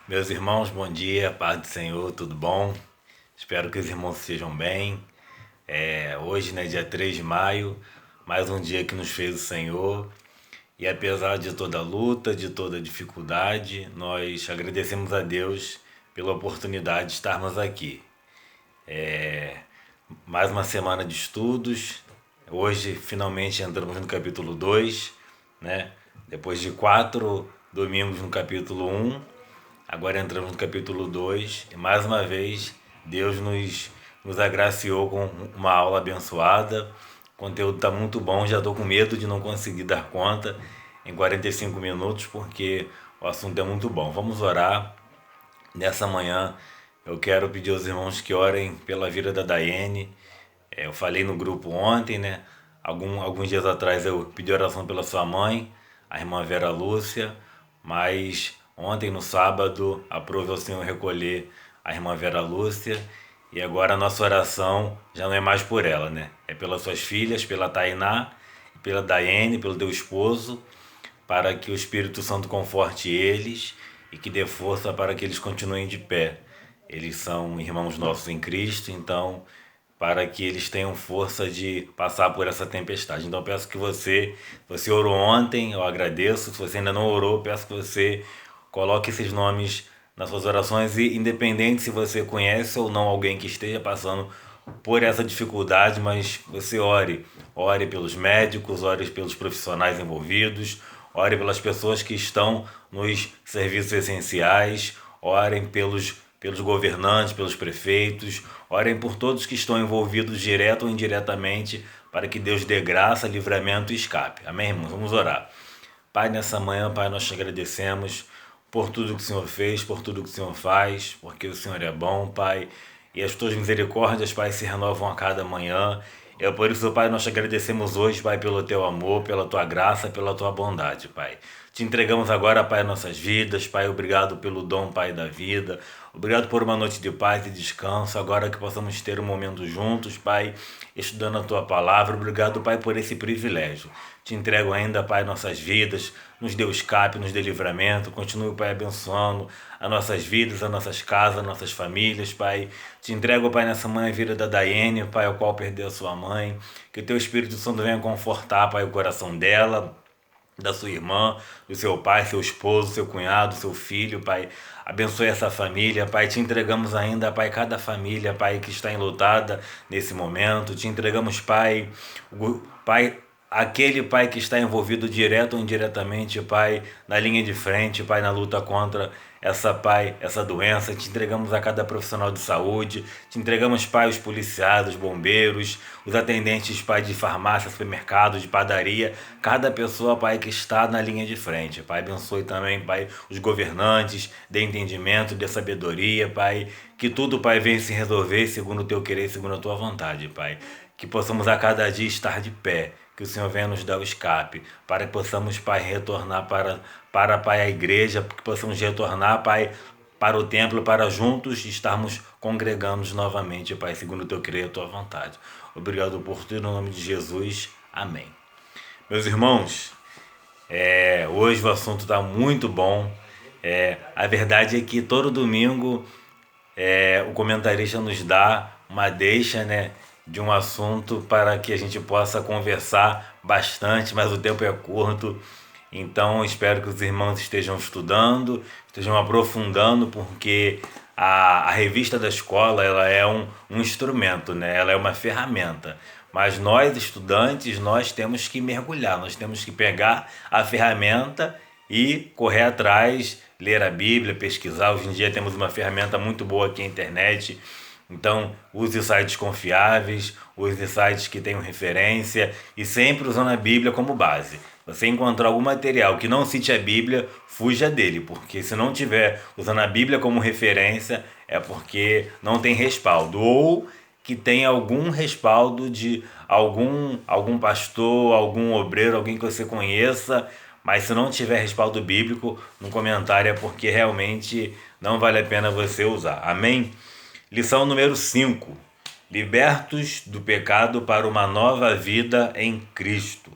Meus irmãos, bom dia, paz do Senhor, tudo bom? Espero que os irmãos estejam bem. Hoje, né, dia 3 de maio, mais um dia que nos fez o Senhor. E apesar de toda luta, de toda dificuldade, nós agradecemos a Deus pela oportunidade de estarmos aqui. Mais uma semana de estudos. Hoje, finalmente, entramos no capítulo 2, né? Depois de 4 domingos no capítulo 1. Agora entramos no capítulo 2 e mais uma vez Deus nos agraciou com uma aula abençoada. O conteúdo está muito bom, já estou com medo de não conseguir dar conta em 45 minutos porque o assunto é muito bom. Vamos orar. Nessa manhã eu quero pedir aos irmãos que orem pela vida da Daiane. Eu falei no grupo ontem, né? Alguns dias atrás eu pedi oração pela sua mãe, a irmã Vera Lúcia, mas ontem, no sábado, aprove ao Senhor recolher a irmã Vera Lúcia e agora a nossa oração já não é mais por ela, né? É pelas suas filhas, pela Tainá, pela Daiane, pelo teu esposo, para que o Espírito Santo conforte eles e que dê força para que eles continuem de pé. Eles são irmãos nossos em Cristo, então, para que eles tenham força de passar por essa tempestade. Então, peço que você orou ontem, eu agradeço. Se você ainda não orou, peço que você coloque esses nomes nas suas orações e, independente se você conhece ou não alguém que esteja passando por essa dificuldade, mas você ore. Ore pelos médicos, ore pelos profissionais envolvidos, ore pelas pessoas que estão nos serviços essenciais, orem pelos governantes, pelos prefeitos, orem por todos que estão envolvidos direto ou indiretamente para que Deus dê graça, livramento e escape. Amém, irmãos? Vamos orar. Pai, nessa manhã, Pai, nós te agradecemos por tudo que o Senhor fez, por tudo que o Senhor faz, porque o Senhor é bom, Pai, e as tuas misericórdias, Pai, se renovam a cada manhã. É por isso, Pai, nós te agradecemos hoje, Pai, pelo teu amor, pela tua graça, pela tua bondade, Pai. Te entregamos agora, Pai, nossas vidas, Pai, obrigado pelo dom, Pai, da vida. Obrigado por uma noite de paz e descanso, agora que possamos ter um momento juntos, Pai, estudando a tua palavra. Obrigado, Pai, por esse privilégio. Te entrego ainda, Pai, nossas vidas, nos dê o escape, nos dê livramento. Continue, Pai, abençoando as nossas vidas, as nossas casas, as nossas famílias, Pai. Te entrego, Pai, nessa manhã a vida da Daiane, Pai, ao qual perdeu a sua mãe. Que o teu Espírito Santo venha confortar, Pai, o coração dela, da sua irmã, do seu pai, seu esposo, seu cunhado, seu filho, Pai. Abençoe essa família, Pai. Te entregamos ainda, Pai, cada família, Pai, que está enlutada nesse momento. Te entregamos, Pai, Pai, aquele, Pai, que está envolvido direto ou indiretamente, Pai, na linha de frente, Pai, na luta contra essa, Pai, essa doença. Te entregamos a cada profissional de saúde, te entregamos, Pai, os policiais, os bombeiros, os atendentes, Pai, de farmácia, supermercado, de padaria, cada pessoa, Pai, que está na linha de frente. Pai, abençoe também, Pai, os governantes, dê entendimento, dê sabedoria, Pai, que tudo, Pai, venha se resolver segundo o teu querer, segundo a tua vontade, Pai. Que possamos a cada dia estar de pé, que o Senhor venha nos dar o escape, para que possamos, Pai, retornar para Pai, a igreja, que possamos retornar, Pai, para o templo, para juntos estarmos congregando novamente, Pai, segundo o teu querer e a tua vontade. Obrigado por tudo, em nome de Jesus. Amém. Meus irmãos, hoje o assunto está muito bom. A verdade é que todo domingo o comentarista nos dá uma deixa, né, de um assunto para que a gente possa conversar bastante, mas o tempo é curto. Então espero que os irmãos estejam estudando, estejam aprofundando, porque a revista da escola ela é um instrumento, né? Ela é uma ferramenta. Mas nós, estudantes, nós temos que mergulhar, nós temos que pegar a ferramenta e correr atrás, ler a Bíblia, pesquisar. Hoje em dia temos uma ferramenta muito boa aqui na internet. Então, use sites confiáveis, use sites que tenham referência e sempre usando a Bíblia como base. Você encontrar algum material que não cite a Bíblia, fuja dele, porque se não tiver usando a Bíblia como referência, é porque não tem respaldo, ou que tem algum respaldo de algum pastor, algum obreiro, alguém que você conheça, mas se não tiver respaldo bíblico no comentário é porque realmente não vale a pena você usar. Amém? Lição número 5. Libertos do pecado para uma nova vida em Cristo.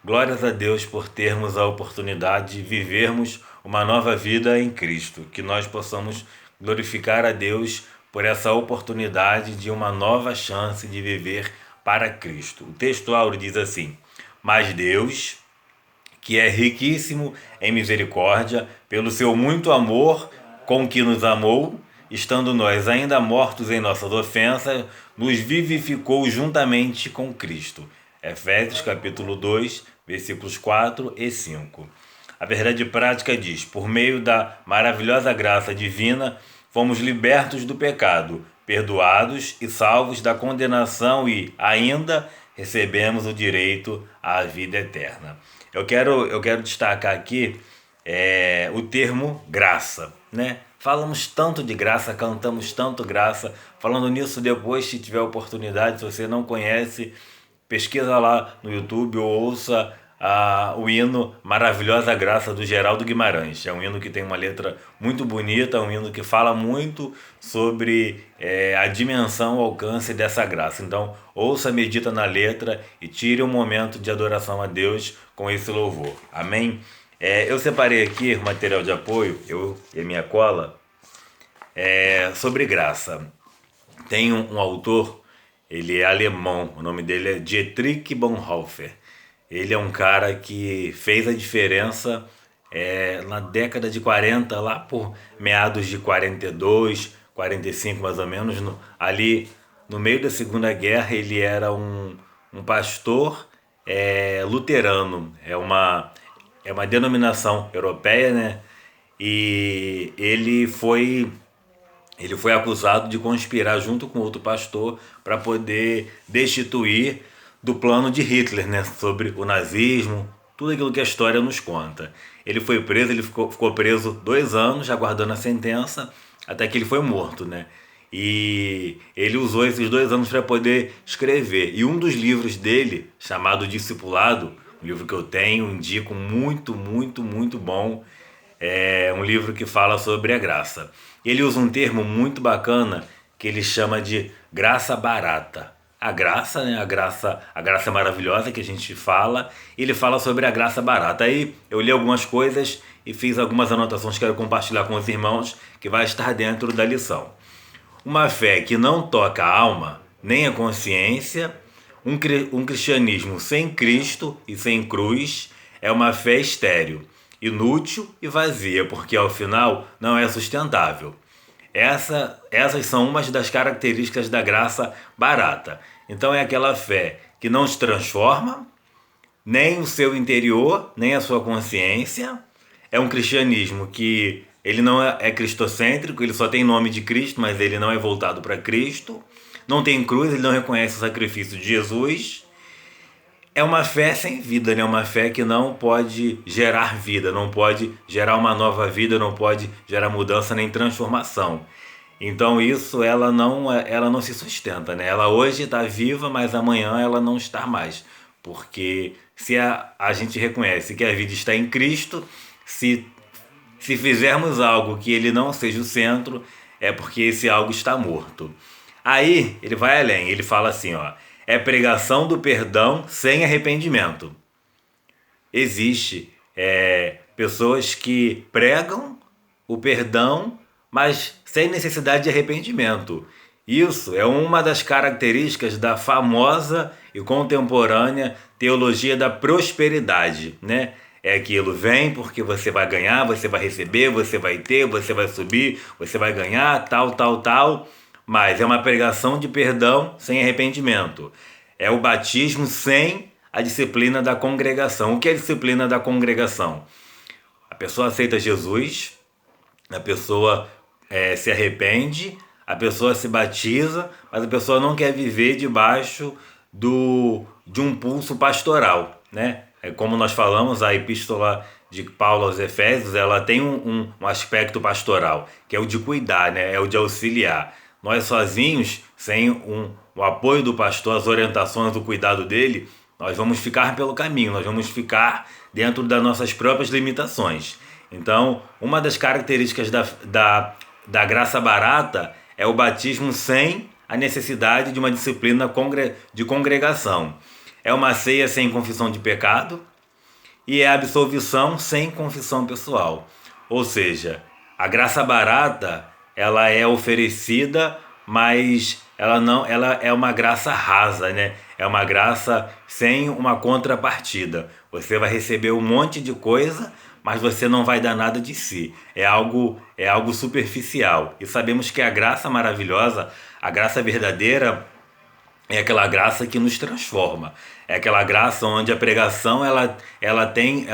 Glórias a Deus por termos a oportunidade de vivermos uma nova vida em Cristo, que nós possamos glorificar a Deus por essa oportunidade de uma nova chance de viver para Cristo. O texto áureo diz assim: mas Deus, que é riquíssimo em misericórdia, pelo seu muito amor com que nos amou, estando nós ainda mortos em nossas ofensas, nos vivificou juntamente com Cristo. Efésios capítulo 2, versículos 4 e 5. A verdade prática diz: por meio da maravilhosa graça divina, fomos libertos do pecado, perdoados e salvos da condenação e, ainda, recebemos o direito à vida eterna. Eu quero destacar aqui o termo graça, né? Falamos tanto de graça, cantamos tanto graça. Falando nisso, depois, se tiver oportunidade, se você não conhece, pesquisa lá no YouTube ou ouça o hino Maravilhosa Graça do Geraldo Guimarães. É um hino que tem uma letra muito bonita, um hino que fala muito sobre a dimensão, o alcance dessa graça. Então, ouça, medita na letra e tire um momento de adoração a Deus com esse louvor. Amém? Eu separei aqui o material de apoio, eu e a minha cola, sobre graça. Tem um autor, ele é alemão, o nome dele é Dietrich Bonhoeffer. Ele é um cara que fez a diferença na década de 40, lá por meados de 42, 45 mais ou menos, ali no meio da Segunda Guerra. Ele era um pastor luterano, é uma denominação europeia, né? E ele foi acusado de conspirar junto com outro pastor para poder destituir do plano de Hitler, né? Sobre o nazismo, tudo aquilo que a história nos conta. Ele foi preso, ele ficou preso 2 anos, aguardando a sentença, até que ele foi morto, né? E ele usou esses 2 anos para poder escrever. E um dos livros dele, chamado Discipulado, um livro que eu tenho, indico, muito, muito, muito bom. É um livro que fala sobre a graça. Ele usa um termo muito bacana que ele chama de graça barata. A graça, né? A graça maravilhosa que a gente fala. Ele fala sobre a graça barata. Aí eu li algumas coisas e fiz algumas anotações que quero compartilhar com os irmãos, que vai estar dentro da lição. Uma fé que não toca a alma, nem a consciência, um cristianismo sem Cristo e sem cruz, é uma fé estéril, inútil e vazia, porque ao final não é sustentável. Essas são umas das características da graça barata. Então é aquela fé que não se transforma, nem o seu interior, nem a sua consciência. É um cristianismo que ele não é cristocêntrico, ele só tem nome de Cristo, mas ele não é voltado para Cristo. Não tem cruz, ele não reconhece o sacrifício de Jesus. É uma fé sem vida, né? Uma fé que não pode gerar vida, não pode gerar uma nova vida, não pode gerar mudança nem transformação. Então isso ela não se sustenta, né? Ela hoje está viva, mas amanhã ela não está mais. Porque se a gente reconhece que a vida está em Cristo, se fizermos algo que ele não seja o centro, é porque esse algo está morto. Aí ele vai além, ele fala assim, ó: é pregação do perdão sem arrependimento. Existe pessoas que pregam o perdão, mas sem necessidade de arrependimento. Isso é uma das características da famosa e contemporânea teologia da prosperidade, né? É aquilo, vem porque você vai ganhar, você vai receber, você vai ter, você vai subir, você vai ganhar, tal, tal, tal. Mas é uma pregação de perdão sem arrependimento. É o batismo sem a disciplina da congregação. O que é a disciplina da congregação? A pessoa aceita Jesus, a pessoa se arrepende, a pessoa se batiza, mas a pessoa não quer viver debaixo de um pulso pastoral, né? Como nós falamos, a epístola de Paulo aos Efésios, ela tem um aspecto pastoral, que é o de cuidar, né? É o de auxiliar. Nós sozinhos, sem o apoio do pastor, as orientações, o cuidado dele, nós vamos ficar pelo caminho, nós vamos ficar dentro das nossas próprias limitações. Então, uma das características da graça barata é o batismo sem a necessidade de uma disciplina de congregação. É uma ceia sem confissão de pecado e é a absolvição sem confissão pessoal. Ou seja, a graça barata, ela é oferecida, mas ela é uma graça rasa, né? É uma graça sem uma contrapartida. Você vai receber um monte de coisa, mas você não vai dar nada de si. É algo superficial. E sabemos que a graça maravilhosa, a graça verdadeira, é aquela graça que nos transforma. É aquela graça onde a pregação ela tem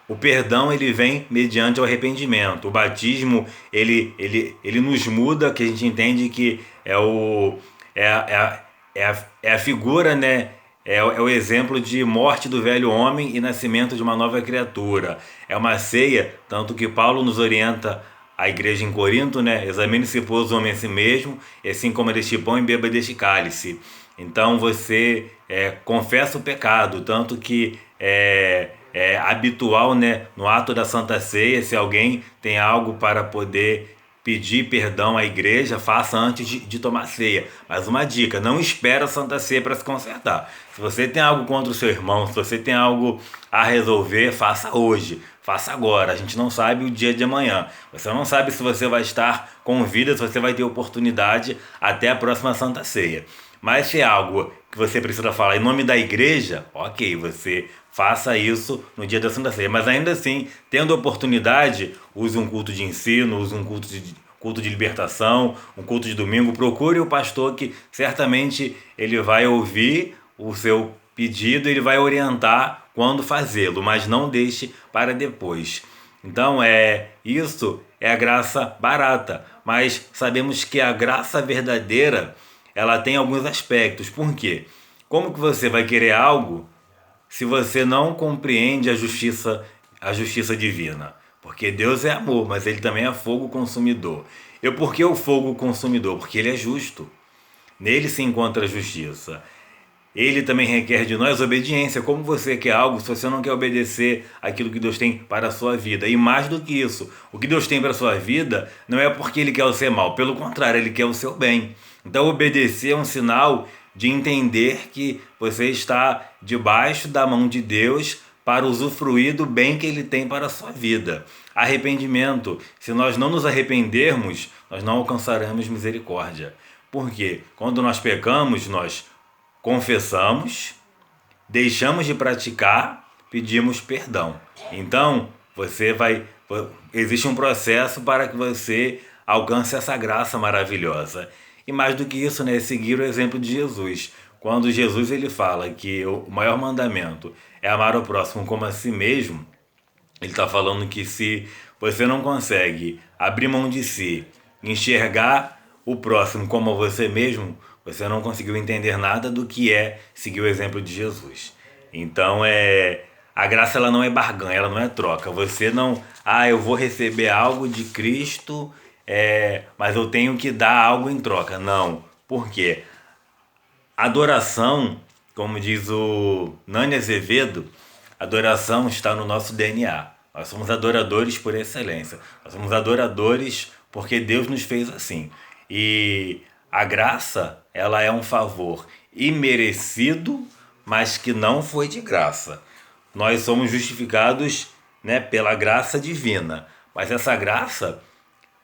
o perdão, ele vem mediante o arrependimento. O batismo ele nos muda, que a gente entende que é, é, é a figura, né? É o exemplo de morte do velho homem e nascimento de uma nova criatura. É uma ceia, tanto que Paulo nos orienta a igreja em Corinto, né? Examine-se, pois, o homem a si mesmo, e assim como deste pão e beba deste cálice. Então você confessa o pecado, tanto que é habitual, né, no ato da Santa Ceia, se alguém tem algo para poder pedir perdão à igreja, faça antes de tomar ceia. Mas uma dica, não espera a Santa Ceia para se consertar. Se você tem algo contra o seu irmão, se você tem algo a resolver, faça hoje, faça agora. A gente não sabe o dia de amanhã. Você não sabe se você vai estar com vida, se você vai ter oportunidade até a próxima Santa Ceia. Mas se é algo que você precisa falar em nome da igreja, ok, você faça isso no dia da Santa Ceia. Mas ainda assim, tendo oportunidade, use um culto de ensino, use um culto de libertação, um culto de domingo. Procure o pastor que certamente ele vai ouvir o seu pedido, ele vai orientar quando fazê-lo, mas não deixe para depois. Então isso é a graça barata, mas sabemos que a graça verdadeira ela tem alguns aspectos. Por quê? Como que você vai querer algo se você não compreende a justiça divina? Porque Deus é amor, mas ele também é fogo consumidor. E por que o fogo consumidor? Porque ele é justo. Nele se encontra a justiça. Ele também requer de nós obediência. Como você quer algo se você não quer obedecer aquilo que Deus tem para a sua vida? E mais do que isso, o que Deus tem para a sua vida não é porque Ele quer o seu mal. Pelo contrário, Ele quer o seu bem. Então obedecer é um sinal de entender que você está debaixo da mão de Deus para usufruir do bem que Ele tem para a sua vida. Arrependimento. Se nós não nos arrependermos, nós não alcançaremos misericórdia. Por quê? Quando nós pecamos, nós confessamos, deixamos de praticar, pedimos perdão. Então, existe um processo para que você alcance essa graça maravilhosa. E mais do que isso, né, seguir o exemplo de Jesus. Quando Jesus ele fala que o maior mandamento é amar o próximo como a si mesmo, ele está falando que se você não consegue abrir mão de si, enxergar o próximo como você mesmo, você não conseguiu entender nada do que é seguir o exemplo de Jesus. Então a graça ela não é barganha, ela não é troca. Você não, eu vou receber algo de Cristo, mas eu tenho que dar algo em troca. Não. Por quê? Adoração, como diz o Nani Azevedo, adoração está no nosso DNA. Nós somos adoradores por excelência. Nós somos adoradores porque Deus nos fez assim. E a graça, ela é um favor imerecido, mas que não foi de graça. Nós somos justificados, né, pela graça divina. Mas essa graça,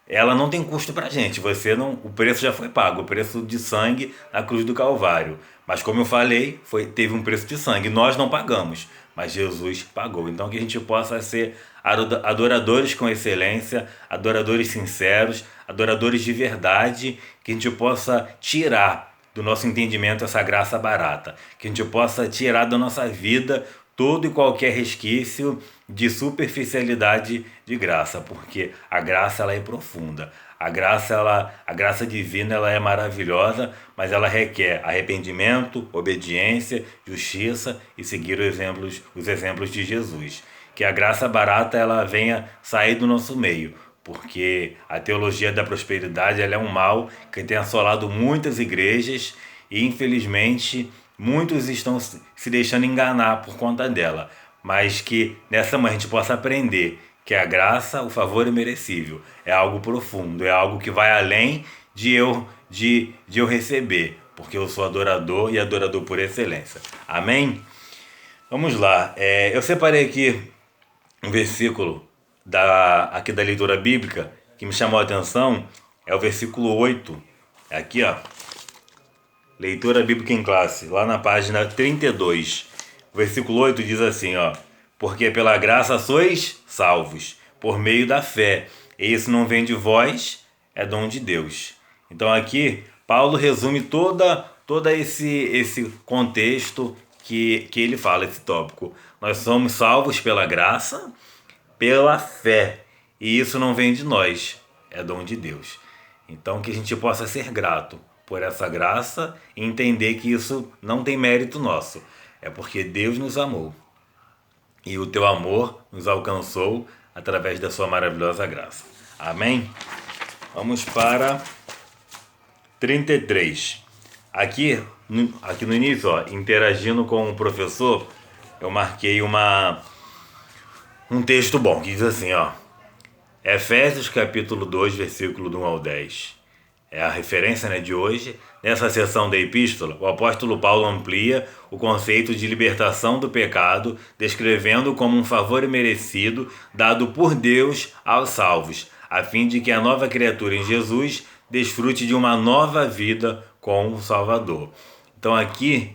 ela não tem custo pra gente. O preço já foi pago, o preço de sangue na cruz do Calvário. Mas como eu falei, teve um preço de sangue. Nós não pagamos, mas Jesus pagou. Então que a gente possa ser adoradores com excelência, adoradores sinceros, adoradores de verdade, que a gente possa tirar do nosso entendimento essa graça barata, que a gente possa tirar da nossa vida todo e qualquer resquício de superficialidade de graça, porque a graça ela é profunda. A graça divina ela é maravilhosa, mas ela requer arrependimento, obediência, justiça e seguir os exemplos de Jesus. Que a graça barata ela venha sair do nosso meio, porque a teologia da prosperidade ela é um mal que tem assolado muitas igrejas e infelizmente muitos estão se deixando enganar por conta dela, mas que nessa manhã a gente possa aprender que a graça, o favor imerecível, é algo profundo, é algo que vai além de eu receber, porque eu sou adorador e adorador por excelência. Amém? Vamos lá. Eu separei aqui um versículo aqui da leitura bíblica que me chamou a atenção é o versículo 8. Aqui, ó. Leitura bíblica em classe, lá na página 32. O versículo 8 diz assim, ó: porque pela graça sois salvos, por meio da fé. E isso não vem de vós, é dom de Deus. Então aqui, Paulo resume todo esse contexto que ele fala, esse tópico. Nós somos salvos pela graça, pela fé. E isso não vem de nós, é dom de Deus. Então que a gente possa ser grato por essa graça e entender que isso não tem mérito nosso. É porque Deus nos amou. E o teu amor nos alcançou através da sua maravilhosa graça. Amém? Vamos para 33. Aqui no início, ó, interagindo com o professor, eu marquei um texto bom, que diz assim, ó: Efésios capítulo 2, versículo do 1 ao 10. É a referência, né, de hoje. Nessa seção da epístola, o apóstolo Paulo amplia o conceito de libertação do pecado, descrevendo como um favor imerecido dado por Deus aos salvos, a fim de que a nova criatura em Jesus desfrute de uma nova vida com o Salvador. Então aqui,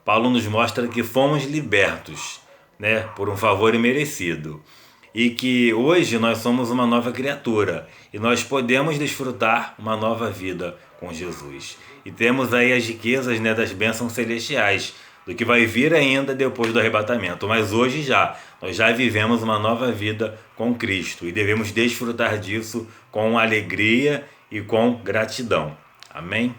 Paulo nos mostra que fomos libertos, né, por um favor imerecido. E que hoje nós somos uma nova criatura e nós podemos desfrutar uma nova vida com Jesus. E temos aí as riquezas, né, das bênçãos celestiais, do que vai vir ainda depois do arrebatamento. Mas hoje nós já vivemos uma nova vida com Cristo e devemos desfrutar disso com alegria e com gratidão. Amém?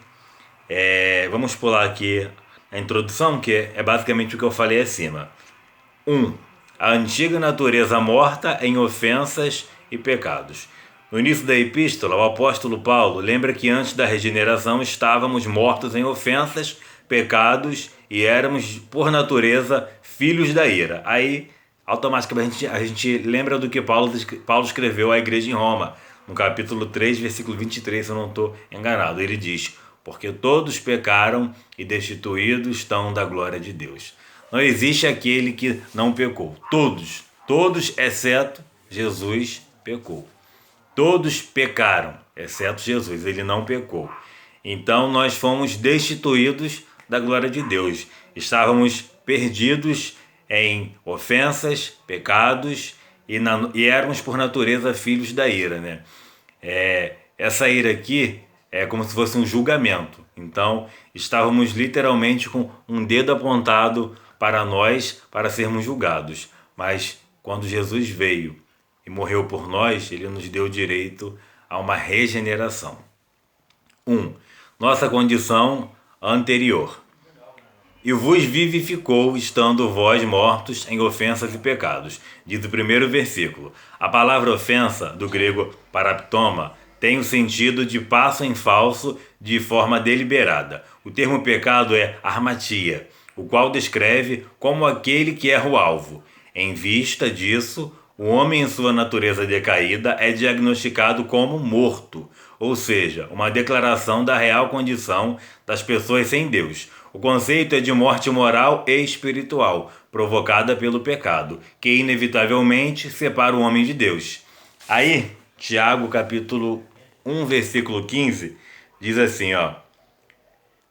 Vamos pular aqui a introdução, que é basicamente o que eu falei acima. 1. A antiga natureza morta em ofensas e pecados. No início da epístola, o apóstolo Paulo lembra que antes da regeneração estávamos mortos em ofensas, pecados e éramos, por natureza, filhos da ira. Aí, automaticamente, a gente lembra do que Paulo escreveu à igreja em Roma, no capítulo 3, versículo 23, se eu não estou enganado. Ele diz: porque todos pecaram e destituídos estão da glória de Deus. Não existe aquele que não pecou. Todos, exceto Jesus, pecou. Todos pecaram, exceto Jesus, ele não pecou. Então nós fomos destituídos da glória de Deus. Estávamos perdidos em ofensas, pecados e éramos por natureza filhos da ira, né? Essa ira aqui é como se fosse um julgamento. Então estávamos literalmente com um dedo apontado para nós, para sermos julgados. Mas quando Jesus veio e morreu por nós, ele nos deu direito a uma regeneração. 1. Nossa condição anterior. E vos vivificou, estando vós mortos em ofensas e pecados. Diz o primeiro versículo. A palavra ofensa, do grego paraptoma, tem o sentido de passo em falso de forma deliberada. O termo pecado é armatia, o qual descreve como aquele que erra o alvo. Em vista disso, o homem em sua natureza decaída é diagnosticado como morto, ou seja, uma declaração da real condição das pessoas sem Deus. O conceito é de morte moral e espiritual, provocada pelo pecado, que inevitavelmente separa o homem de Deus. Aí, Tiago capítulo 1, versículo 15, diz assim, ó: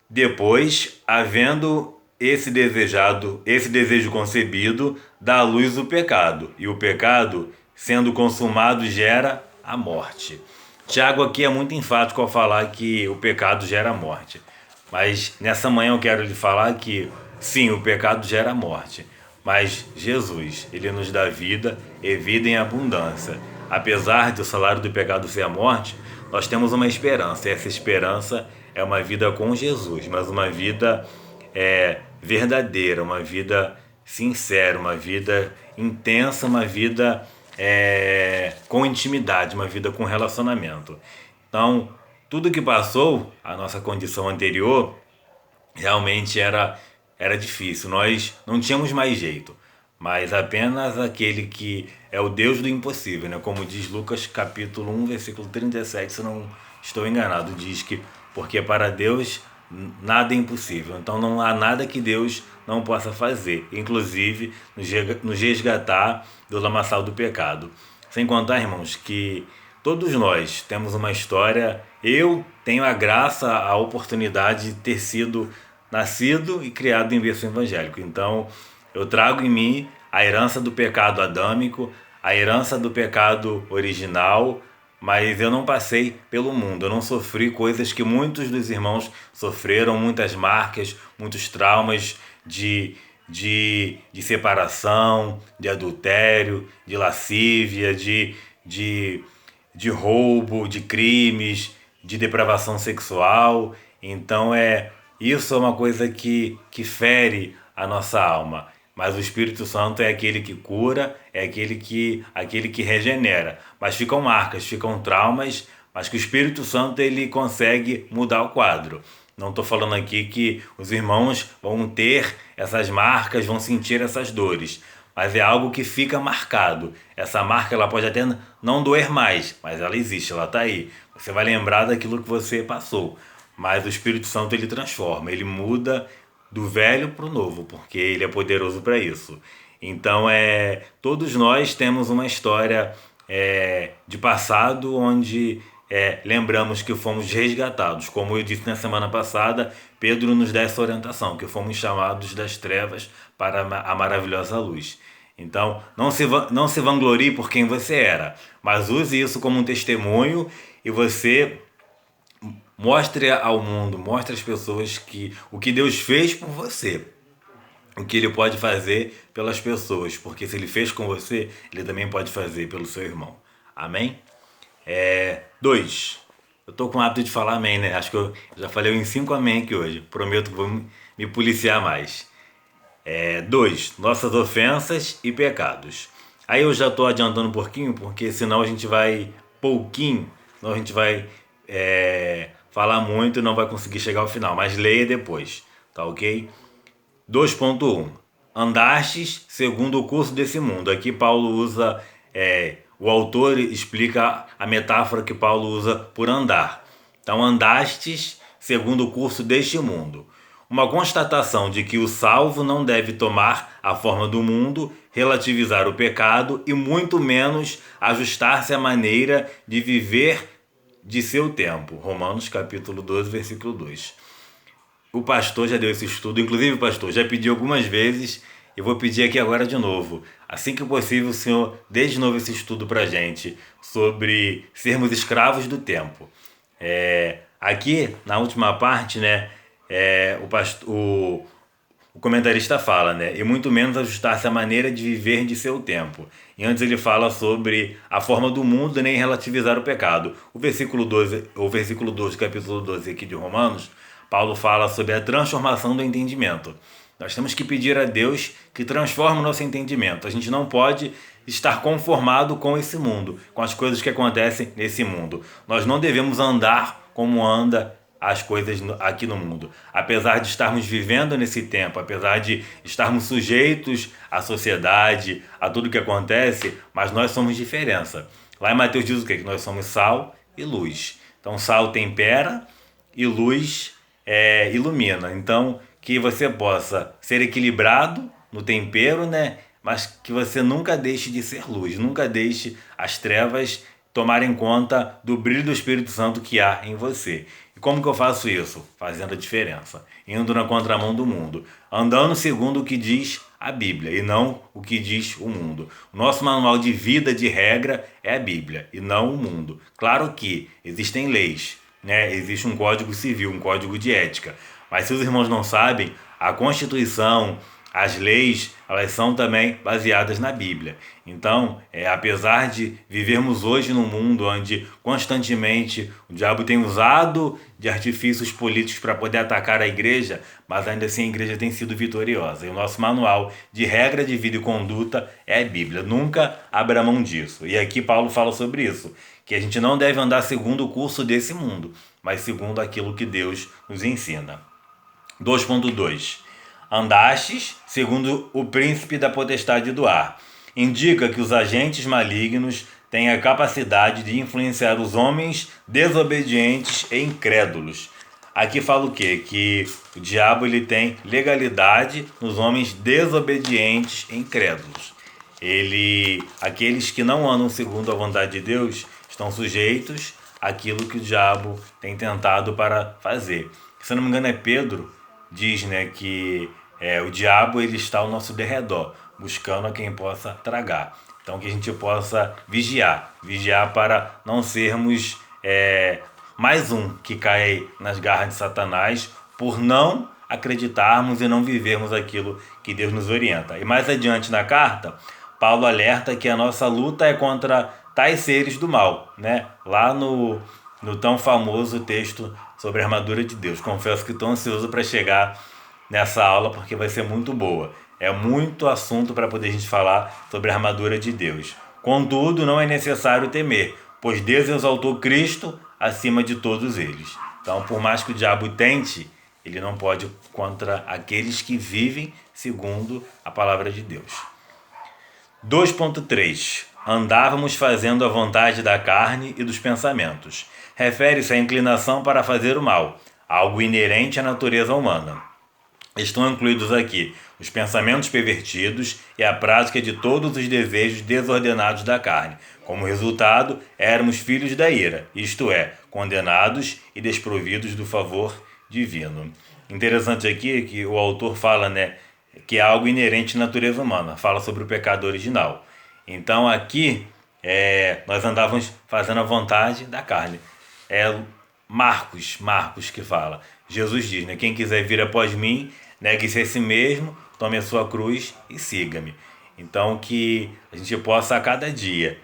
depois, havendo esse desejo concebido, dá à luz o pecado, e o pecado, sendo consumado, gera a morte. Tiago aqui é muito enfático ao falar que o pecado gera a morte. Mas nessa manhã eu quero lhe falar que, sim, o pecado gera a morte. Mas Jesus, ele nos dá vida e vida em abundância. Apesar do salário do pecado ser a morte, nós temos uma esperança. E essa esperança é uma vida com Jesus, mas uma vida verdadeira, uma vida sincera, uma vida intensa, uma vida com intimidade, uma vida com relacionamento. Então, tudo que passou, a nossa condição anterior, realmente era difícil. Nós não tínhamos mais jeito, mas apenas aquele que é o Deus do impossível, né? Como diz Lucas capítulo 1, versículo 37, se não estou enganado, diz que porque para Deus nada é impossível. Então não há nada que Deus não possa fazer, inclusive nos resgatar do lamaçal do pecado. Sem contar, irmãos, que todos nós temos uma história. Eu tenho a graça, a oportunidade de ter sido nascido e criado em berço evangélico. Então eu trago em mim a herança do pecado adâmico, a herança do pecado original, mas eu não passei pelo mundo, eu não sofri coisas que muitos dos irmãos sofreram, muitas marcas, muitos traumas de separação, de adultério, de lascívia, de roubo, de crimes, de depravação sexual. Então isso é uma coisa que fere a nossa alma. Mas o Espírito Santo é aquele que cura, é aquele que regenera. Mas ficam marcas, ficam traumas, mas que o Espírito Santo ele consegue mudar o quadro. Não estou falando aqui que os irmãos vão ter essas marcas, vão sentir essas dores, mas é algo que fica marcado. Essa marca ela pode até não doer mais, mas ela existe, ela está aí. Você vai lembrar daquilo que você passou, mas o Espírito Santo ele transforma, ele muda do velho para o novo, porque ele é poderoso para isso. Então todos nós temos uma história de passado onde lembramos que fomos resgatados. Como eu disse na semana passada, Pedro nos dá essa orientação, que fomos chamados das trevas para a maravilhosa luz. Então, não se vanglorie por quem você era, mas use isso como um testemunho e você mostre ao mundo, mostre às pessoas o que Deus fez por você, o que Ele pode fazer pelas pessoas, porque se Ele fez com você, Ele também pode fazer pelo seu irmão. Amém? 2. Eu tô com o hábito de falar amém, né? Acho que eu já falei em 5 amém aqui hoje. Prometo que vou me policiar mais. 2. Nossas ofensas e pecados. Aí eu já tô adiantando um pouquinho, porque senão a gente vai senão a gente vai falar muito e não vai conseguir chegar ao final. Mas leia depois, tá ok? 2.1. Andastes segundo o curso desse mundo. Aqui Paulo usa... o autor explica a metáfora que Paulo usa por andar. Então, andastes segundo o curso deste mundo. Uma constatação de que o salvo não deve tomar a forma do mundo, relativizar o pecado e muito menos ajustar-se à maneira de viver de seu tempo. Romanos capítulo 12, versículo 2. O pastor já deu esse estudo, inclusive o pastor já pediu algumas vezes. Eu vou pedir aqui agora de novo. Assim que possível, o Senhor dê de novo esse estudo para a gente sobre sermos escravos do tempo. Aqui, na última parte, né, o comentarista fala, né, e muito menos ajustar-se à maneira de viver de seu tempo. E antes ele fala sobre a forma do mundo, nem relativizar o pecado. O versículo 12, capítulo 12 aqui de Romanos, Paulo fala sobre a transformação do entendimento. Nós temos que pedir a Deus que transforme o nosso entendimento. A gente não pode estar conformado com esse mundo, com as coisas que acontecem nesse mundo. Nós não devemos andar como anda as coisas aqui no mundo. Apesar de estarmos vivendo nesse tempo, apesar de estarmos sujeitos à sociedade, a tudo que acontece, mas nós somos diferença. Lá em Mateus diz o quê? Que nós somos sal e luz. Então sal tempera e luz ilumina. Então que você possa ser equilibrado no tempero, né? Mas que você nunca deixe de ser luz, nunca deixe as trevas tomarem conta do brilho do Espírito Santo que há em você. E como que eu faço isso? Fazendo a diferença, indo na contramão do mundo, andando segundo o que diz a Bíblia e não o que diz o mundo. O nosso manual de vida, de regra, é a Bíblia e não o mundo. Claro que existem leis, né? Existe um código civil, um código de ética. Mas se os irmãos não sabem, a Constituição, as leis, elas são também baseadas na Bíblia. Então, apesar de vivermos hoje num mundo onde constantemente o diabo tem usado de artifícios políticos para poder atacar a igreja, mas ainda assim a igreja tem sido vitoriosa. E o nosso manual de regra de vida e conduta é a Bíblia. Nunca abra mão disso. E aqui Paulo fala sobre isso, que a gente não deve andar segundo o curso desse mundo, mas segundo aquilo que Deus nos ensina. 2.2. Andastes segundo o príncipe da potestade do ar. Indica que os agentes malignos têm a capacidade de influenciar os homens desobedientes e incrédulos. aqui fala o quê? Que o diabo ele tem legalidade nos homens desobedientes e incrédulos. Aqueles que não andam segundo a vontade de Deus estão sujeitos àquilo que o diabo tem tentado para fazer. Se eu não me engano é Pedro, diz, né, que o diabo ele está ao nosso derredor, buscando a quem possa tragar. Então que a gente possa vigiar para não sermos mais um que cai nas garras de Satanás por não acreditarmos e não vivermos aquilo que Deus nos orienta. E mais adiante na carta, Paulo alerta que a nossa luta é contra tais seres do mal, né? Lá no tão famoso texto sobre a armadura de Deus. Confesso que estou ansioso para chegar nessa aula porque vai ser muito boa. É muito assunto para poder a gente falar sobre a armadura de Deus. Contudo, não é necessário temer, pois Deus exaltou Cristo acima de todos eles. Então, por mais que o diabo tente, ele não pode contra aqueles que vivem segundo a palavra de Deus. 2.3. Andávamos fazendo a vontade da carne e dos pensamentos. Refere-se à inclinação para fazer o mal, algo inerente à natureza humana. Estão incluídos aqui os pensamentos pervertidos e a prática de todos os desejos desordenados da carne. Como resultado, éramos filhos da ira, isto é, condenados e desprovidos do favor divino. Interessante aqui que o autor fala, né, que é algo inerente à natureza humana, fala sobre o pecado original. Então aqui nós andávamos fazendo a vontade da carne. É Marcos que fala. Jesus diz, né, quem quiser vir após mim, negue-se a si mesmo, tome a sua cruz e siga-me. Então que a gente possa a cada dia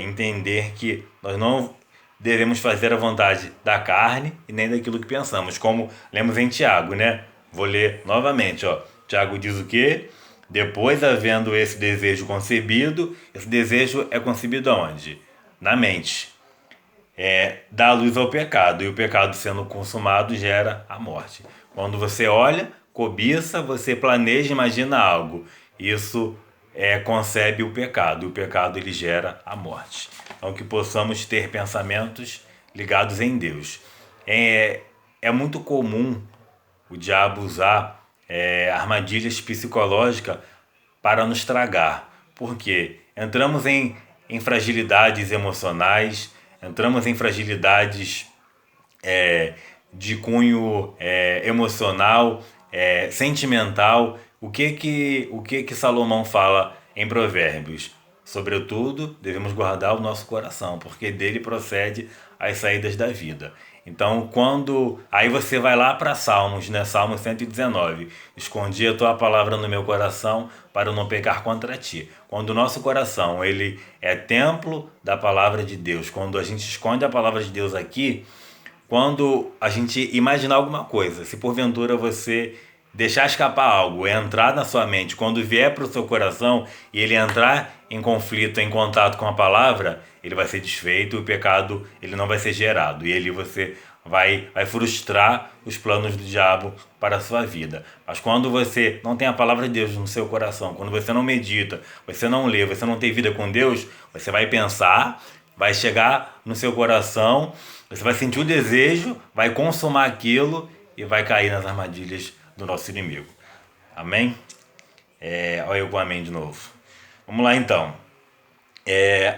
entender que nós não devemos fazer a vontade da carne e nem daquilo que pensamos, como lemos em Tiago, né? Vou ler novamente, ó. Tiago diz o quê? Depois, havendo esse desejo concebido, esse desejo é concebido aonde? Na mente. Dá luz ao pecado, e o pecado sendo consumado gera a morte. Quando você olha, cobiça, você planeja, imagina algo. Isso concebe o pecado, e o pecado ele gera a morte. Então que possamos ter pensamentos ligados em Deus. É muito comum o diabo usar armadilhas psicológicas para nos tragar. Por quê? Entramos em fragilidades emocionais, entramos em fragilidades de cunho emocional, sentimental. O que Salomão fala em Provérbios? Sobretudo, devemos guardar o nosso coração, porque dele procede as saídas da vida. Então, aí você vai lá para Salmos, né? Salmo 119. Escondi a tua palavra no meu coração para eu não pecar contra ti. Quando o nosso coração ele é templo da palavra de Deus, quando a gente esconde a palavra de Deus aqui, quando a gente imaginar alguma coisa, se porventura você deixar escapar algo, entrar na sua mente, quando vier para o seu coração e ele entrar em conflito, em contato com a palavra, ele vai ser desfeito, o pecado ele não vai ser gerado, e ali você vai frustrar os planos do diabo para a sua vida. Mas quando você não tem a palavra de Deus no seu coração, quando você não medita, você não lê, você não tem vida com Deus, você vai pensar, vai chegar no seu coração, você vai sentir o desejo, vai consumar aquilo e vai cair nas armadilhas do nosso inimigo. Amém? Olha eu com amém de novo. Vamos lá então.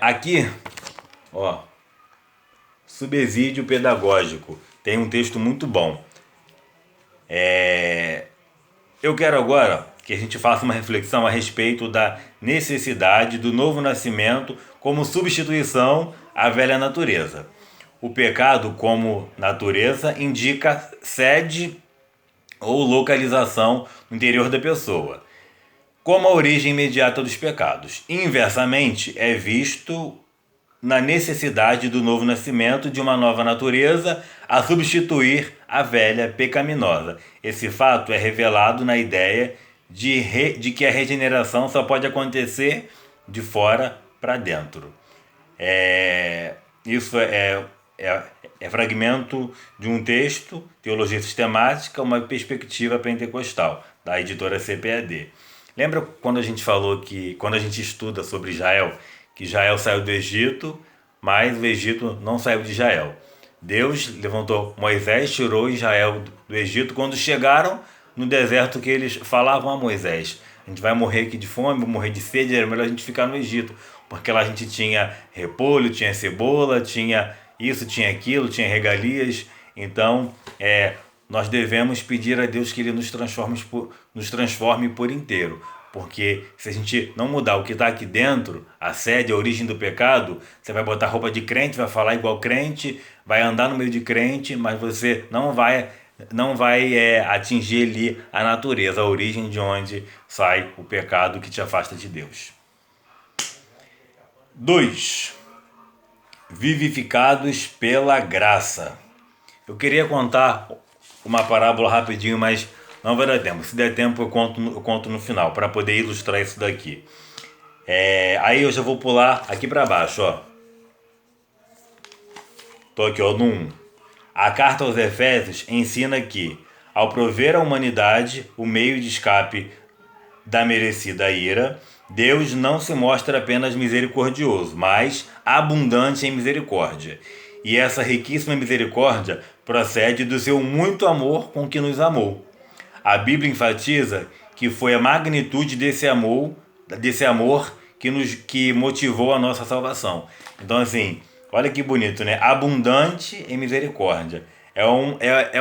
Aqui, ó, subsídio pedagógico. Tem um texto muito bom. Eu quero agora que a gente faça uma reflexão a respeito da necessidade do novo nascimento como substituição à velha natureza. O pecado, como natureza, indica sede ou localização no interior da pessoa, como a origem imediata dos pecados. Inversamente, é visto na necessidade do novo nascimento de uma nova natureza a substituir a velha pecaminosa. Esse fato é revelado na ideia de que a regeneração só pode acontecer de fora para dentro. Isso é fragmento de um texto, Teologia Sistemática, uma perspectiva pentecostal, da editora CPAD. Lembra quando a gente falou que, quando a gente estuda sobre Israel, que Israel saiu do Egito, mas o Egito não saiu de Israel. Deus levantou Moisés, tirou Israel do Egito. Quando chegaram no deserto, que eles falavam a Moisés: a gente vai morrer aqui de fome, vai morrer de sede, era melhor a gente ficar no Egito, porque lá a gente tinha repolho, tinha cebola, tinha isso, tinha aquilo, tinha regalias. Então, nós devemos pedir a Deus que Ele nos transforme por inteiro. Porque se a gente não mudar o que está aqui dentro, a sede, a origem do pecado, você vai botar roupa de crente, vai falar igual crente, vai andar no meio de crente, mas você não vai atingir ali a natureza, a origem de onde sai o pecado que te afasta de Deus. 2. Vivificados pela graça. Eu queria contar uma parábola rapidinho, mas não vai dar tempo. Se der tempo, eu conto no final, para poder ilustrar isso daqui. Aí eu já vou pular aqui para baixo, ó. Tô aqui, ó, no 1. A carta aos Efésios ensina que, ao prover à humanidade o meio de escape da merecida ira, Deus não se mostra apenas misericordioso, mas abundante em misericórdia. E essa riquíssima misericórdia procede do seu muito amor com que nos amou. A Bíblia enfatiza que foi a magnitude desse amor que motivou a nossa salvação. Então, assim, olha que bonito, né? Abundante em misericórdia. É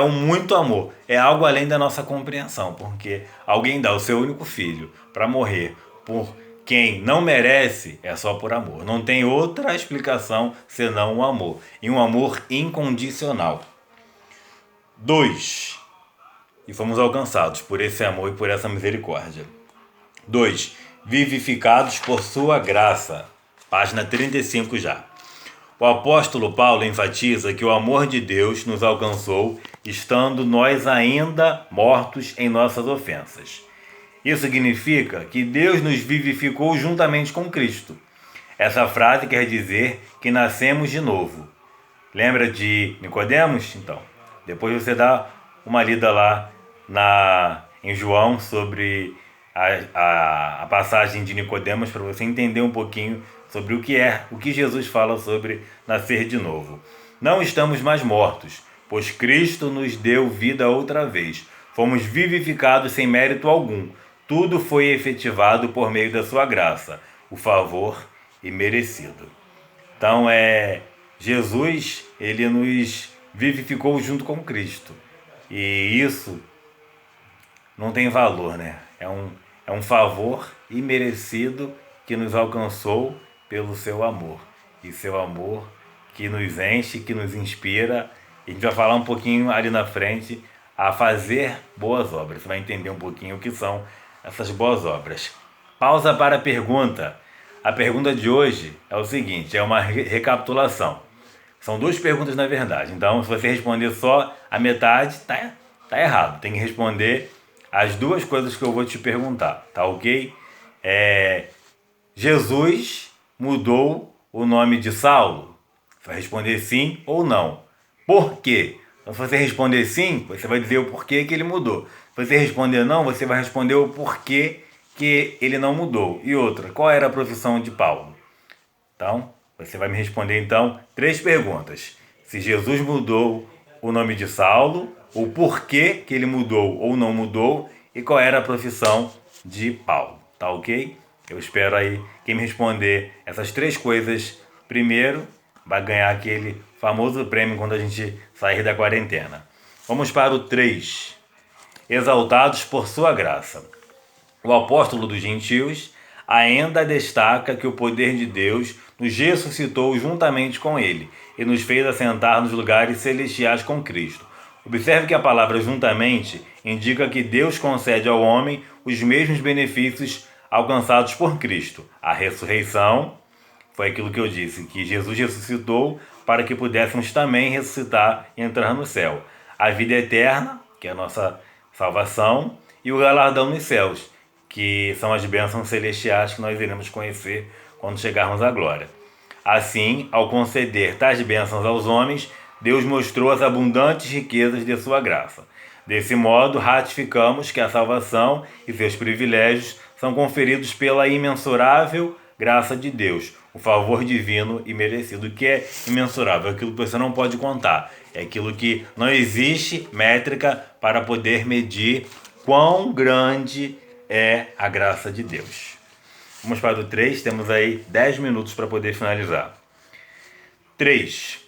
um muito amor. É algo além da nossa compreensão, porque alguém dá o seu único filho para morrer por quem não merece, é só por amor. Não tem outra explicação senão o amor. E um amor incondicional. 2. E fomos alcançados por esse amor e por essa misericórdia. 2. Vivificados por sua graça. Página 35 já. O apóstolo Paulo enfatiza que o amor de Deus nos alcançou estando nós ainda mortos em nossas ofensas. Isso significa que Deus nos vivificou juntamente com Cristo. Essa frase quer dizer que nascemos de novo. Lembra de Nicodemos? Então, depois você dá uma lida lá em João sobre a passagem de Nicodemos para você entender um pouquinho sobre o que Jesus fala sobre nascer de novo. Não estamos mais mortos, pois Cristo nos deu vida outra vez. Fomos vivificados sem mérito algum. Tudo foi efetivado por meio da sua graça, o favor imerecido. Então, Jesus, ele nos vivificou junto com Cristo. E isso não tem valor, né? É um favor imerecido que nos alcançou pelo seu amor. E seu amor que nos enche, que nos inspira. E a gente vai falar um pouquinho ali na frente a fazer boas obras. Você vai entender um pouquinho o que são essas boas obras. Pausa para a pergunta. A pergunta de hoje é o seguinte, é uma recapitulação. São 2 perguntas na verdade. Então, se você responder só a metade, tá errado. Tem que responder as 2 coisas que eu vou te perguntar, tá ok? Jesus mudou o nome de Saulo? Você vai responder sim ou não. Por quê? Então, se você responder sim, você vai dizer o porquê que ele mudou. Se você responder não, você vai responder o porquê que ele não mudou. E outra, qual era a profissão de Paulo? Então, você vai me responder então 3 perguntas. Se Jesus mudou o nome de Saulo, o porquê que ele mudou ou não mudou e qual era a profissão de Paulo. Tá ok? Eu espero aí quem me responder essas 3 coisas primeiro vai ganhar aquele famoso prêmio quando a gente sair da quarentena. Vamos para o 3. Exaltados por sua graça. O apóstolo dos gentios ainda destaca que o poder de Deus nos ressuscitou juntamente com ele e nos fez assentar nos lugares celestiais com Cristo. Observe que a palavra juntamente indica que Deus concede ao homem os mesmos benefícios alcançados por Cristo. A ressurreição foi aquilo que eu disse, que Jesus ressuscitou para que pudéssemos também ressuscitar e entrar no céu. A vida eterna, que é a nossa salvação, e o galardão nos céus, que são as bênçãos celestiais que nós iremos conhecer quando chegarmos à glória. Assim, ao conceder tais bênçãos aos homens, Deus mostrou as abundantes riquezas de sua graça. Desse modo, ratificamos que a salvação e seus privilégios são conferidos pela imensurável graça de Deus, o favor divino e merecido, que é imensurável, aquilo que você não pode contar, é aquilo que não existe métrica para poder medir quão grande é a graça de Deus. Vamos para o 3, temos aí 10 minutos para poder finalizar. 3.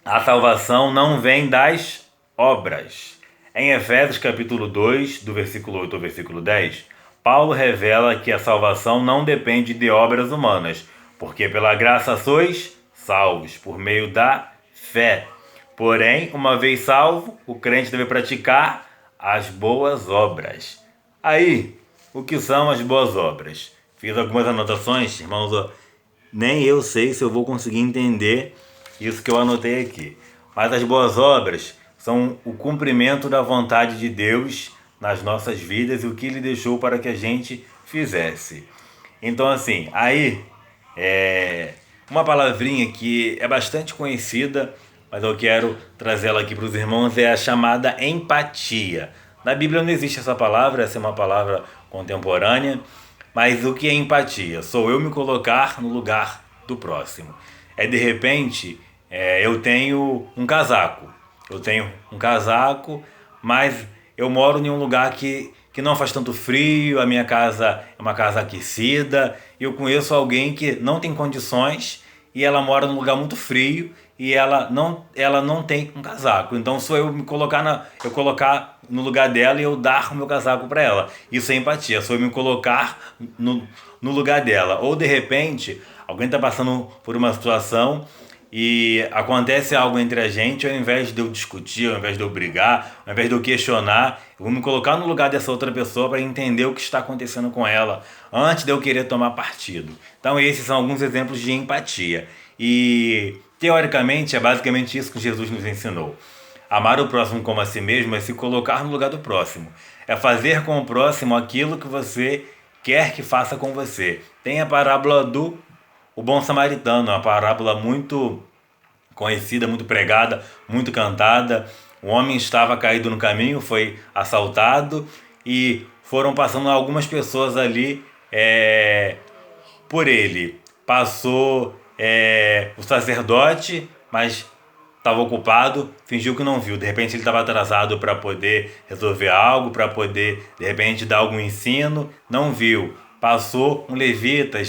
A salvação não vem das obras. Em Efésios capítulo 2, do versículo 8 ao versículo 10, Paulo revela que a salvação não depende de obras humanas, porque pela graça sois salvos, por meio da fé. Porém, uma vez salvo, o crente deve praticar as boas obras. Aí, o que são as boas obras? Fiz algumas anotações, irmãos, nem eu sei se eu vou conseguir entender isso que eu anotei aqui. Mas as boas obras são o cumprimento da vontade de Deus nas nossas vidas e o que Ele deixou para que a gente fizesse. Então, assim, aí, uma palavrinha que é bastante conhecida, mas eu quero trazê-la aqui para os irmãos, é a chamada empatia. Na Bíblia não existe essa palavra, essa é uma palavra contemporânea, mas o que é empatia? Sou eu me colocar no lugar do próximo. De repente, eu tenho um casaco. Mas eu moro em um lugar que não faz tanto frio, a minha casa é uma casa aquecida, e eu conheço alguém que não tem condições e ela mora num lugar muito frio e ela não tem um casaco. Então sou eu me colocar eu colocar no lugar dela e eu dar o meu casaco para ela. Isso é empatia, sou eu me colocar no lugar dela. Ou de repente, alguém está passando por uma situação e acontece algo entre a gente, ao invés de eu discutir, ao invés de eu brigar, ao invés de eu questionar, eu vou me colocar no lugar dessa outra pessoa para entender o que está acontecendo com ela, antes de eu querer tomar partido. Então esses são alguns exemplos de empatia. E, teoricamente, é basicamente isso que Jesus nos ensinou. Amar o próximo como a si mesmo é se colocar no lugar do próximo. É fazer com o próximo aquilo que você quer que faça com você. Tem a parábola do o bom samaritano, uma parábola muito conhecida, muito pregada, muito cantada. O homem estava caído no caminho, foi assaltado e foram passando algumas pessoas ali por ele. Passou o sacerdote, mas estava ocupado, fingiu que não viu. De repente ele estava atrasado para poder resolver algo, para poder, de repente, dar algum ensino, não viu. Passou um levita,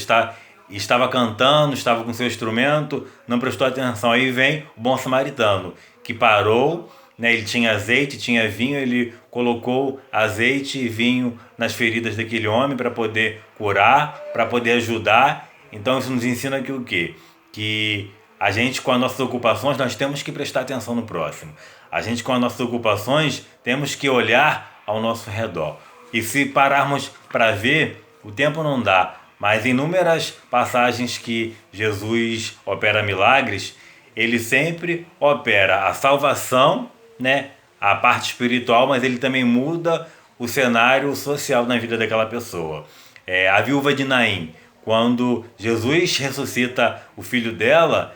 estava cantando, estava com seu instrumento, não prestou atenção. Aí vem o bom samaritano, que parou, né? Ele tinha azeite, tinha vinho, ele colocou azeite e vinho nas feridas daquele homem para poder curar, para poder ajudar. Então isso nos ensina que o quê? Que a gente, com as nossas ocupações, nós temos que prestar atenção no próximo. A gente, com as nossas ocupações, temos que olhar ao nosso redor. E se pararmos para ver, o tempo não dá, mas em inúmeras passagens que Jesus opera milagres, ele sempre opera a salvação, né, a parte espiritual, mas ele também muda o cenário social na vida daquela pessoa. A viúva de Naim, quando Jesus ressuscita o filho dela,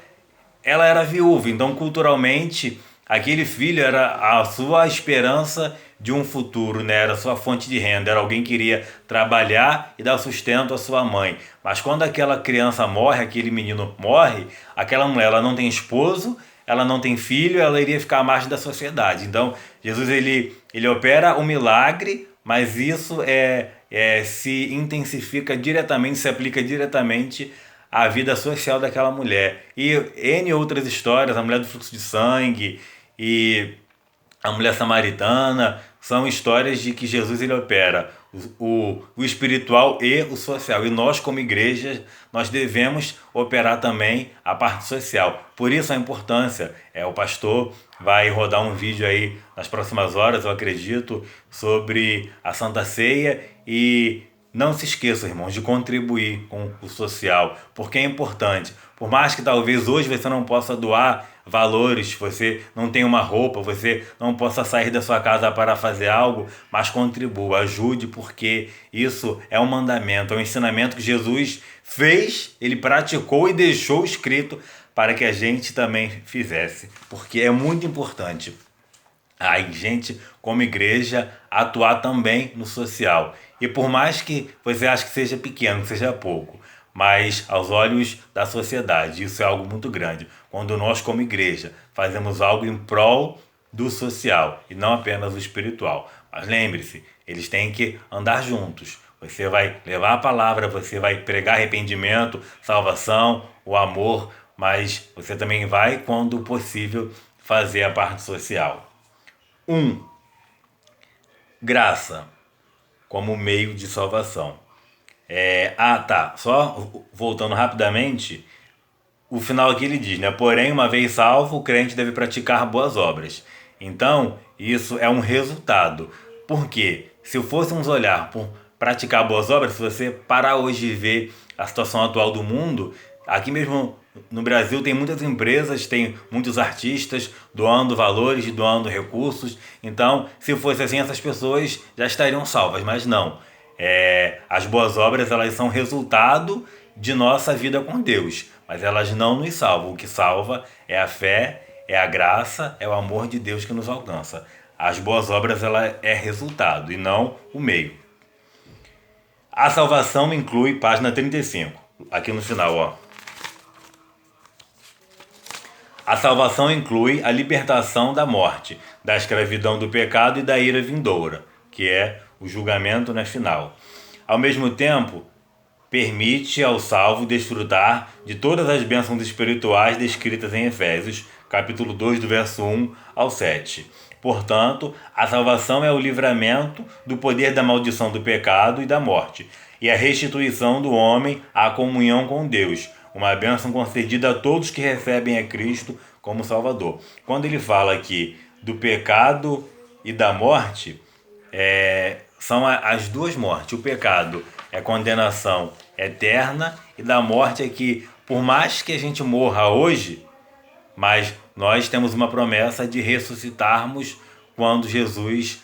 ela era viúva, então culturalmente aquele filho era a sua esperança de um futuro, né? Era a sua fonte de renda, era alguém que iria trabalhar e dar sustento à sua mãe. Mas quando aquela criança morre, aquele menino morre, aquela mulher ela não tem esposo, ela não tem filho, ela iria ficar à margem da sociedade. Então Jesus ele opera o milagre, mas isso se intensifica diretamente, se aplica diretamente à vida social daquela mulher. E N outras histórias, a mulher do fluxo de sangue e a mulher samaritana, são histórias de que Jesus ele opera o espiritual e o social. E nós, como igreja, nós devemos operar também a parte social. Por isso a importância. O pastor vai rodar um vídeo aí nas próximas horas, eu acredito, sobre a Santa Ceia. E não se esqueçam, irmãos, de contribuir com o social, porque é importante. Por mais que talvez hoje você não possa doar valores, você não tenha uma roupa, você não possa sair da sua casa para fazer algo, mas contribua, ajude, porque isso é um mandamento, é um ensinamento que Jesus fez, ele praticou e deixou escrito para que a gente também fizesse, porque é muito importante a gente, como igreja, atuar também no social. E por mais que você ache que seja pequeno, que seja pouco, mas aos olhos da sociedade. Isso é algo muito grande. Quando nós, como igreja, fazemos algo em prol do social e não apenas o espiritual. Mas lembre-se, eles têm que andar juntos. Você vai levar a palavra, você vai pregar arrependimento, salvação, o amor, mas você também vai, quando possível, fazer a parte social. 1. Graça como meio de salvação. Só voltando rapidamente, o final aqui ele diz, né? Porém, uma vez salvo, o crente deve praticar boas obras. Então, isso é um resultado. Por quê? Se fôssemos olhar por praticar boas obras, se você parar hoje e ver a situação atual do mundo, aqui mesmo no Brasil tem muitas empresas, tem muitos artistas doando valores, doando recursos. Então, se fosse assim, essas pessoas já estariam salvas, mas não. As boas obras, elas são resultado de nossa vida com Deus, mas elas não nos salvam. O que salva é a fé, é a graça, é o amor de Deus que nos alcança. As boas obras, ela é resultado e não o meio. A salvação inclui, página 35, aqui no final, ó. A salvação inclui a libertação da morte, da escravidão do pecado e da ira vindoura, que é o julgamento final. Ao mesmo tempo, permite ao salvo desfrutar de todas as bênçãos espirituais descritas em Efésios, capítulo 2, do verso 1 ao 7. Portanto, a salvação é o livramento do poder da maldição do pecado e da morte, e a restituição do homem à comunhão com Deus, uma bênção concedida a todos que recebem a Cristo como Salvador. Quando ele fala aqui do pecado e da morte, são as duas mortes. O pecado é condenação eterna e da morte é que, por mais que a gente morra hoje, mas nós temos uma promessa de ressuscitarmos quando Jesus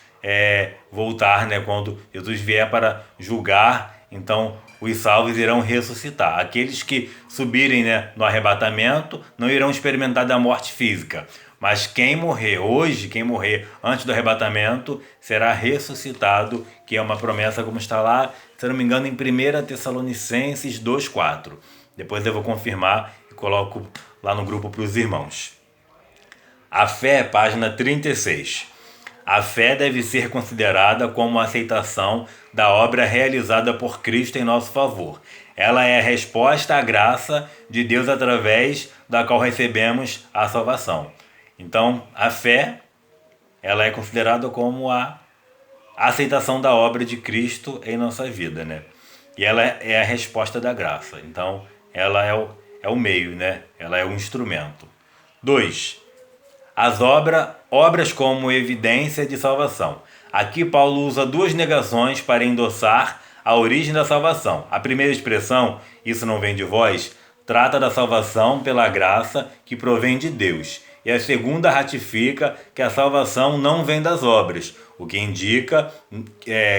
voltar, né? Quando Jesus vier para julgar, então os salvos irão ressuscitar. Aqueles que subirem, né, no arrebatamento não irão experimentar da morte física, mas quem morrer hoje, quem morrer antes do arrebatamento, será ressuscitado, que é uma promessa como está lá, se eu não me engano, em 1 Tessalonicenses 2,4. Depois eu vou confirmar e coloco lá no grupo para os irmãos. A fé, página 36. A fé deve ser considerada como a aceitação da obra realizada por Cristo em nosso favor. Ela é a resposta à graça de Deus através da qual recebemos a salvação. Então, a fé, ela é considerada como a aceitação da obra de Cristo em nossa vida, né? E ela é a resposta da graça. Então, ela é o meio, né? Ela é o instrumento. 2. As obras como evidência de salvação. Aqui Paulo usa duas negações para endossar a origem da salvação. A primeira expressão, isso não vem de vós, trata da salvação pela graça que provém de Deus. E a segunda ratifica que a salvação não vem das obras, o que indica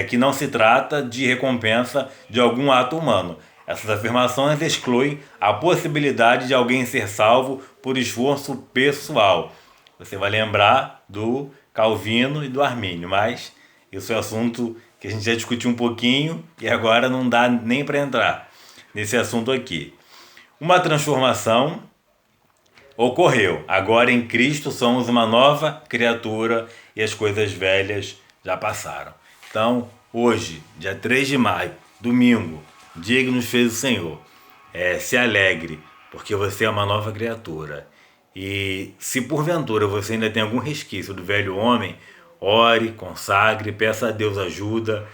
que não se trata de recompensa de algum ato humano. Essas afirmações excluem a possibilidade de alguém ser salvo por esforço pessoal. Você vai lembrar do Calvino e do Armínio, mas isso é assunto que a gente já discutiu um pouquinho e agora não dá nem para entrar nesse assunto aqui. Uma transformação ocorreu. Agora em Cristo somos uma nova criatura e as coisas velhas já passaram. Então, hoje, dia 3 de maio, domingo, dia que nos fez o Senhor, se alegre, porque você é uma nova criatura. E se porventura você ainda tem algum resquício do velho homem, ore, consagre, peça a Deus ajuda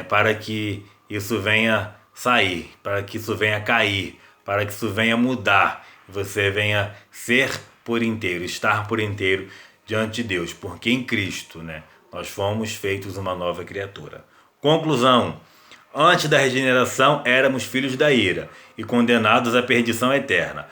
para que isso venha sair, para que isso venha cair, para que isso venha mudar, você venha ser por inteiro, estar por inteiro diante de Deus, porque em Cristo, né, nós fomos feitos uma nova criatura. Conclusão: antes da regeneração éramos filhos da ira e condenados à perdição eterna.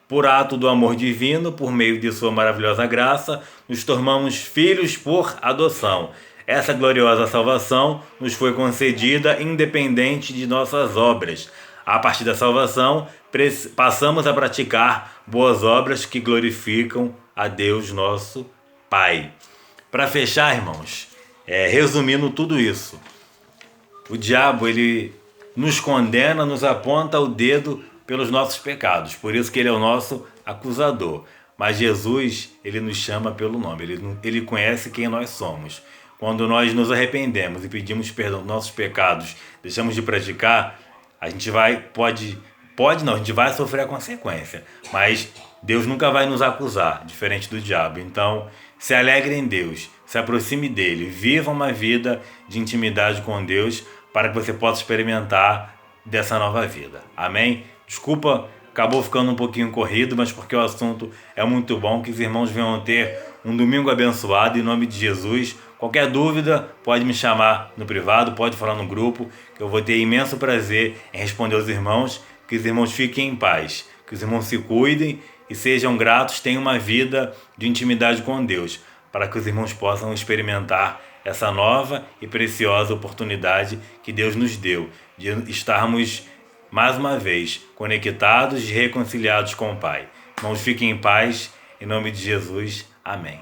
Por ato do amor divino, por meio de sua maravilhosa graça, nos tornamos filhos por adoção. Essa gloriosa salvação nos foi concedida independente de nossas obras. A partir da salvação, passamos a praticar boas obras que glorificam a Deus nosso Pai. Para fechar, irmãos, resumindo tudo isso, o diabo ele nos condena, nos aponta o dedo pelos nossos pecados. Por isso que ele é o nosso acusador. Mas Jesus, ele nos chama pelo nome, ele conhece quem nós somos. Quando nós nos arrependemos e pedimos perdão dos nossos pecados, deixamos de praticar, a gente a gente vai sofrer a consequência. Mas Deus nunca vai nos acusar, diferente do diabo. Então, se alegre em Deus, se aproxime dele, viva uma vida de intimidade com Deus para que você possa experimentar dessa nova vida. Amém? Desculpa, acabou ficando um pouquinho corrido, mas porque o assunto é muito bom, que os irmãos venham ter um domingo abençoado em nome de Jesus. Qualquer dúvida, pode me chamar no privado, pode falar no grupo, que eu vou ter imenso prazer em responder aos irmãos. Que os irmãos fiquem em paz, que os irmãos se cuidem e sejam gratos, tenham uma vida de intimidade com Deus, para que os irmãos possam experimentar essa nova e preciosa oportunidade que Deus nos deu, de estarmos mais uma vez conectados e reconciliados com o Pai. Irmãos, fiquem em paz, em nome de Jesus. Amém.